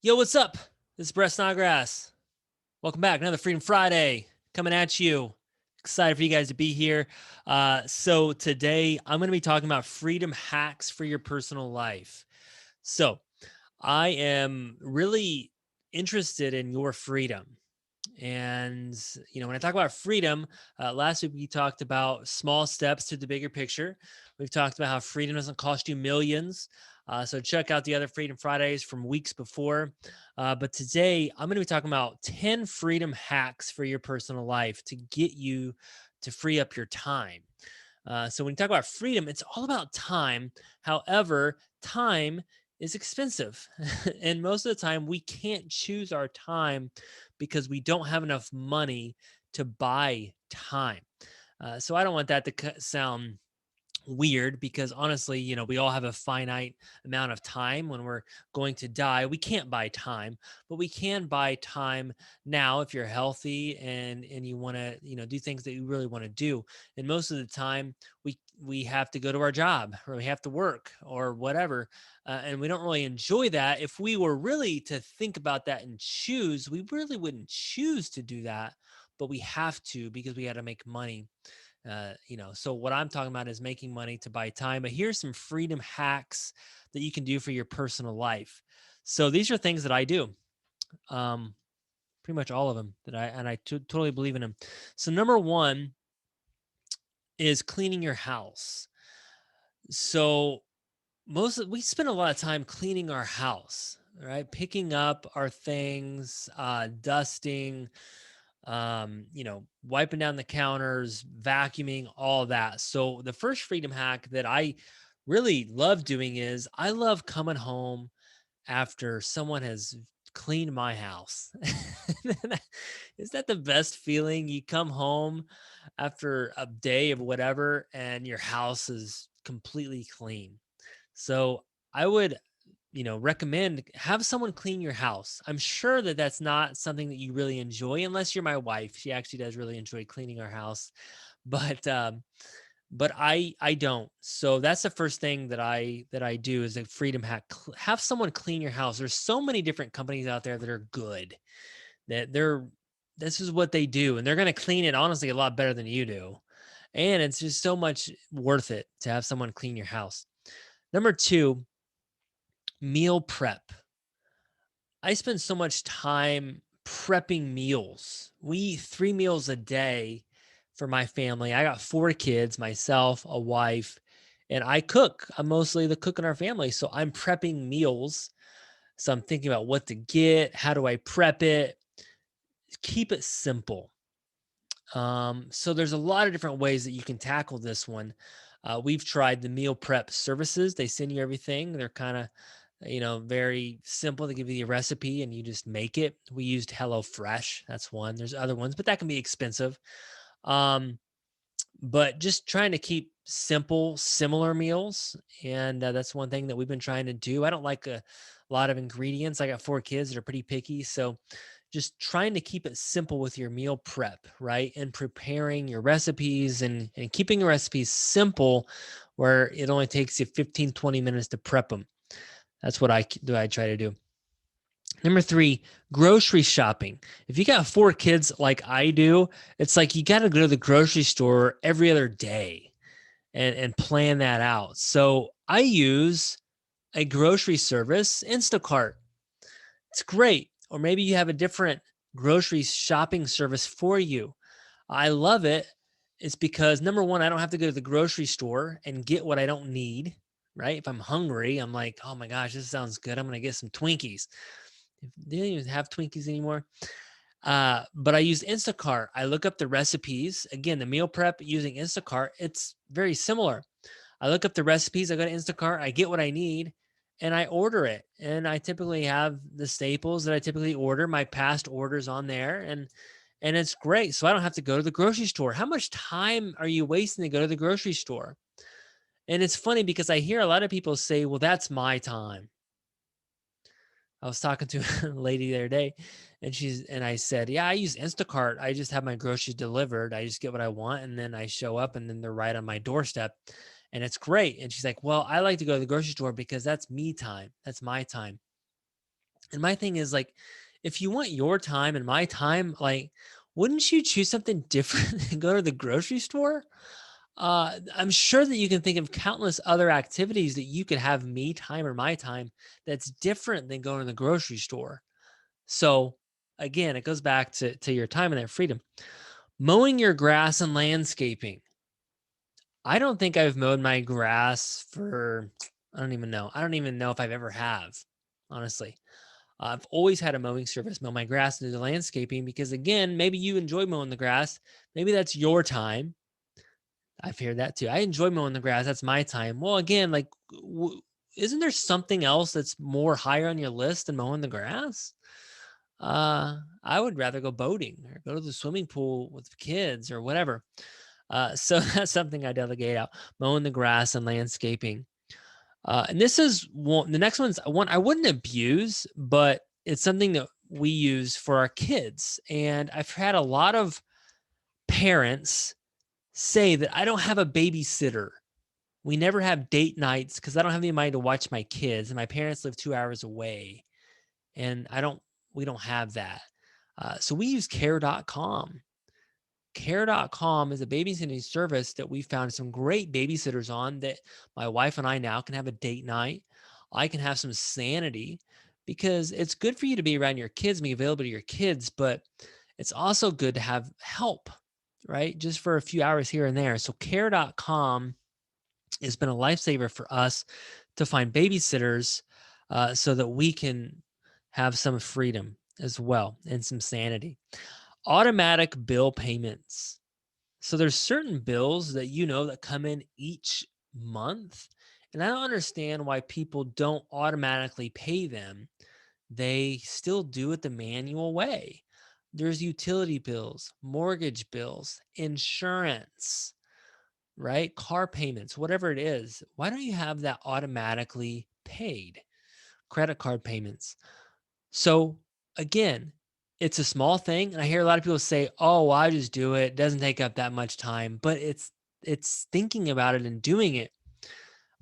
Yo, what's up? This is Brett Snodgrass. Welcome back. Another Freedom Friday coming at you. Excited for you guys to be here. So, today I'm going to be talking about freedom hacks for your personal life. So, I am really interested in your freedom. And, when I talk about freedom, last week we talked about small steps to the bigger picture. We've talked about how freedom doesn't cost you millions. So check out the other Freedom Fridays from weeks before. But today I'm going to be talking about 10 freedom hacks for your personal life to get you to free up your time. So when you talk about freedom, it's all about time. However, time is expensive. And most of the time, we can't choose our time because we don't have enough money to buy time. So I don't want that to sound weird because honestly, we all have a finite amount of time when we're going to die. We can't buy time, but we can buy time now if you're healthy and you want to, do things that you really want to do. And most of the time we have to go to our job or we have to work or whatever. And we don't really enjoy that. If we were really to think about that and choose, we really wouldn't choose to do that, but we have to because we got to make money. So what I'm talking about is making money to buy time. But here's some freedom hacks that you can do for your personal life. So these are things that I do. Um, Pretty much all of them that I totally believe in them. So number one is cleaning your house. So we spend a lot of time cleaning our house, right? Picking up our things, dusting, wiping down the counters, vacuuming, all that. So the first freedom hack that I really love doing is I love coming home after someone has cleaned my house. Is that the best feeling? You come home after a day of whatever and your house is completely clean. So I would recommend have someone clean your house. I'm sure that that's not something that you really enjoy unless you're my wife. She actually does really enjoy cleaning our house, but I don't. So that's the first thing that I do is a freedom hack. Have someone clean your house. There's so many different companies out there that are good that this is what they do and they're going to clean it honestly a lot better than you do. And it's just so much worth it to have someone clean your house. Number 2, meal prep. I spend so much time prepping meals. We eat 3 meals a day for my family. I got 4 kids, myself, a wife, and I cook. I'm mostly the cook in our family, so I'm prepping meals. So I'm thinking about what to get, how do I prep it, keep it simple. So there's a lot of different ways that you can tackle this one. We've tried the meal prep services. They send you everything. They're kind of, very simple. They give you the recipe and you just make it. We used HelloFresh. That's one. There's other ones, but that can be expensive. Um, but just trying to keep simple, similar meals. And that's one thing that we've been trying to do. I don't like a lot of ingredients. I got 4 kids that are pretty picky. So just trying to keep it simple with your meal prep, right? And preparing your recipes and keeping your recipes simple where it only takes you 15, 20 minutes to prep them. That's what I try to do. Number 3, grocery shopping. If you got 4 kids like I do, it's like you got to go to the grocery store every other day and plan that out. So I use a grocery service, Instacart. It's great. Or maybe you have a different grocery shopping service for you. I love it. It's because number one, I don't have to go to the grocery store and get what I don't need. Right. If I'm hungry, I'm like, oh my gosh, this sounds good. I'm going to get some Twinkies. They don't even have Twinkies anymore. But I use Instacart. I look up the recipes. Again, the meal prep using Instacart, it's very similar. I look up the recipes, I go to Instacart, I get what I need, and I order it. And I typically have the staples that I typically order, my past orders on there, and it's great. So I don't have to go to the grocery store. How much time are you wasting to go to the grocery store? And it's funny because I hear a lot of people say, "Well, that's my time." I was talking to a lady the other day and I said, "Yeah, I use Instacart. I just have my groceries delivered. I just get what I want and then I show up and then they're right on my doorstep and it's great." And she's like, "Well, I like to go to the grocery store because that's me time. That's my time." And my thing is like, if you want your time and my time, like, wouldn't you choose something different and go to the grocery store? I'm sure that you can think of countless other activities that you could have me time or my time that's different than going to the grocery store. So again, it goes back to your time and that freedom. Mowing your grass and landscaping. I don't think I've mowed my grass for I don't even know. I don't even know if I've ever have, honestly. I've always had a mowing service mow my grass and do the landscaping because again, maybe you enjoy mowing the grass. Maybe that's your time. I've heard that too. I enjoy mowing the grass. That's my time. Well, again, like, isn't there something else that's more higher on your list than mowing the grass? I would rather go boating or go to the swimming pool with kids or whatever. So that's something I delegate out: mowing the grass and landscaping. And this is one. The next one's one I wouldn't abuse, but it's something that we use for our kids. And I've had a lot of parents say that I don't have a babysitter. We never have date nights because I don't have any money to watch my kids, and my parents live 2 hours away, and we don't have that. So we use care.com. Care.com is a babysitting service that we found some great babysitters on that my wife and I now can have a date night. I can have some sanity because it's good for you to be around your kids, be available to your kids, but it's also good to have help, right? Just for a few hours here and there. So care.com has been a lifesaver for us to find babysitters so that we can have some freedom as well and some sanity. Automatic bill payments. So there's certain bills that that come in each month, and I don't understand why people don't automatically pay them. They still do it the manual way. There's utility bills, mortgage bills, insurance, right? Car payments, whatever it is. Why don't you have that automatically paid? Credit card payments. So again, it's a small thing, and I hear a lot of people say, "Oh, well, I just do it. It doesn't take up that much time." But it's thinking about it and doing it.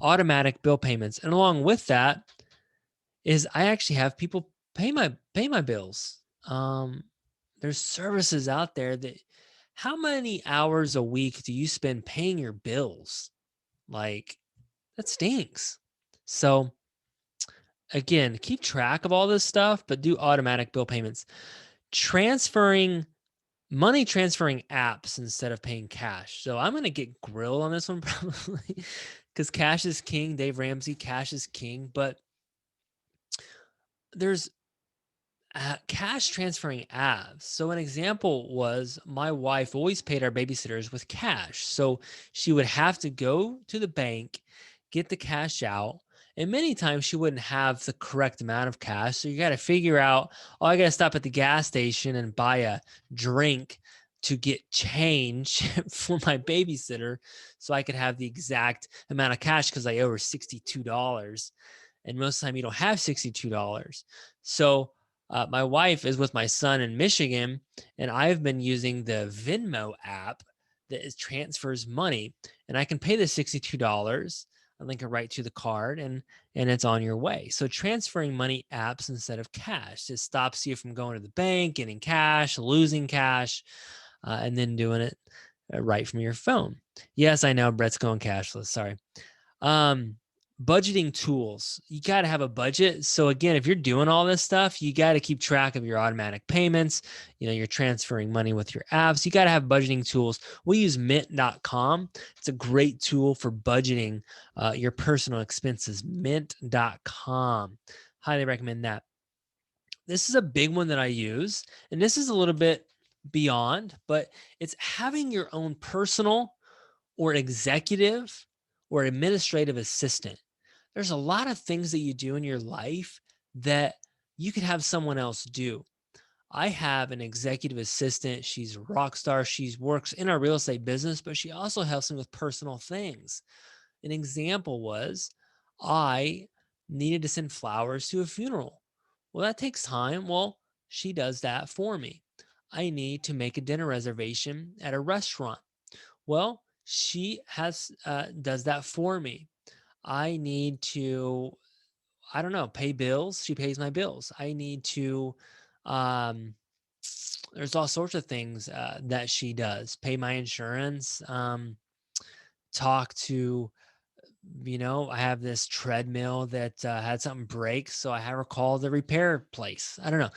Automatic bill payments, and along with that is I actually have people pay my bills. There's services out there that how many hours a week do you spend paying your bills? Like that stinks. So again, keep track of all this stuff, but do automatic bill payments. Transferring money transferring apps instead of paying cash. So I'm gonna get grilled on this one probably because cash is king. Dave Ramsey, cash is king. But there's cash transferring apps. So an example was my wife always paid our babysitters with cash. So she would have to go to the bank, get the cash out. And many times she wouldn't have the correct amount of cash. So you got to figure out, oh, I got to stop at the gas station and buy a drink to get change for my babysitter so I could have the exact amount of cash because I owe her $62. And most of the time you don't have $62. So my wife is with my son in Michigan, and I've been using the Venmo app that transfers money, and I can pay the $62. I link it right to the card, and it's on your way. So transferring money apps instead of cash, it stops you from going to the bank, getting cash, losing cash, and then doing it right from your phone. Yes, I know Brett's going cashless. Sorry. Um, Budgeting tools. You got to have a budget. So again, if you're doing all this stuff, you got to keep track of your automatic payments. You're transferring money with your apps. You got to have budgeting tools. We use mint.com. It's a great tool for budgeting your personal expenses. Mint.com. Highly recommend that. This is a big one that I use, and this is a little bit beyond, but it's having your own personal or executive or administrative assistant. There's a lot of things that you do in your life that you could have someone else do. I have an executive assistant. She's a rock star. She works in our real estate business, but she also helps me with personal things. An example was I needed to send flowers to a funeral. Well, that takes time. Well, she does that for me. I need to make a dinner reservation at a restaurant. Well, she has does that for me. I need to I don't know, pay bills. She pays my bills. I need to, um, there's all sorts of things that she does. Pay my insurance. Talk to, I have this treadmill that had something break, so I have her call the repair place. I don't know,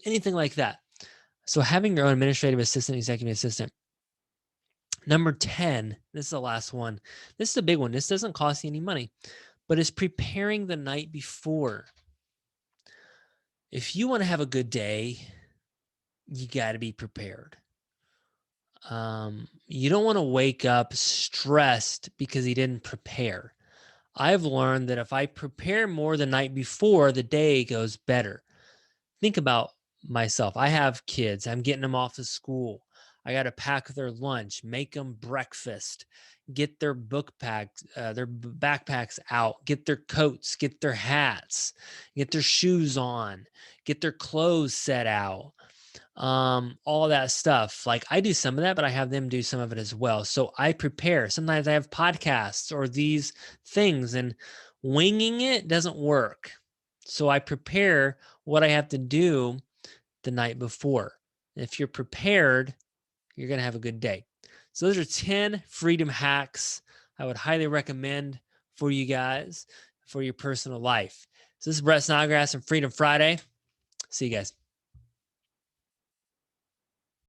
anything like that. So having your own administrative assistant, executive assistant. Number 10, this is the last one. This is a big one. This doesn't cost you any money, but it's preparing the night before. If you want to have a good day, you got to be prepared. You don't want to wake up stressed because you didn't prepare. I've learned that if I prepare more the night before, the day goes better. Think about myself. I have kids. I'm getting them off to school. I got to pack their lunch, make them breakfast, get their book packs, their backpacks out, get their coats, get their hats, get their shoes on, get their clothes set out, all that stuff. Like I do some of that, but I have them do some of it as well. So I prepare. Sometimes I have podcasts or these things, and winging it doesn't work. So I prepare what I have to do the night before. If you're prepared, you're going to have a good day. So those are 10 freedom hacks I would highly recommend for you guys for your personal life. So this is Brett Snodgrass from Freedom Friday. See you guys.